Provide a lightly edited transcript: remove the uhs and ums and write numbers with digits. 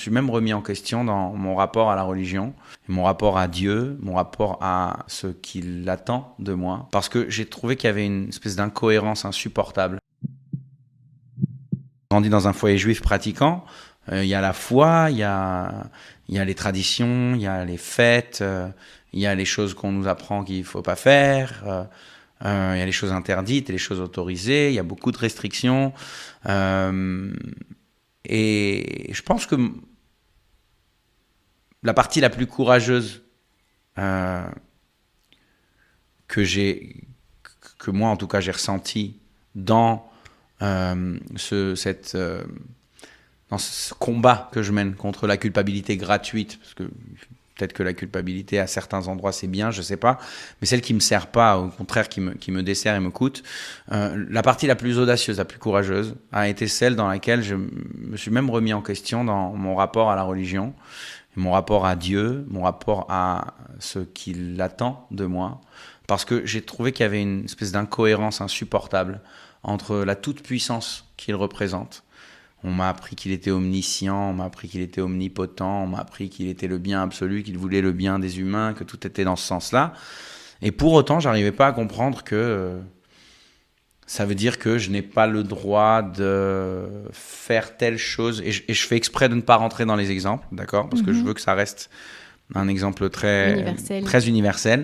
Je suis même remis en question dans mon rapport à la religion, mon rapport à Dieu, mon rapport à ce qu'il attend de moi, parce que j'ai trouvé qu'il y avait une espèce d'incohérence insupportable. J'ai grandi dans un foyer juif pratiquant, il y a la foi, il y a les traditions, il y a les fêtes, il y a les choses qu'on nous apprend qu'il ne faut pas faire, il y a les choses interdites et les choses autorisées, il y a beaucoup de restrictions. Et je pense que la partie la plus courageuse euh, que moi en tout cas j'ai ressentie dans dans ce combat que je mène contre la culpabilité gratuite, parce que peut-être que la culpabilité à certains endroits c'est bien, je sais pas, mais celle qui me sert pas, au contraire qui me dessert et me coûte, la partie la plus audacieuse, la plus courageuse, a été celle dans laquelle je me suis même remis en question dans mon rapport à la religion, mon rapport à Dieu, mon rapport à ce qu'il attend de moi, parce que j'ai trouvé qu'il y avait une espèce d'incohérence insupportable entre la toute-puissance qu'il représente. On m'a appris qu'il était omniscient, on m'a appris qu'il était omnipotent, on m'a appris qu'il était le bien absolu, qu'il voulait le bien des humains, que tout était dans ce sens-là. Et pour autant, j'arrivais pas à comprendre que ça veut dire que je n'ai pas le droit de faire telle chose. Et je fais exprès de ne pas rentrer dans les exemples, d'accord? Parce que je veux que ça reste un exemple très Universel. très universel.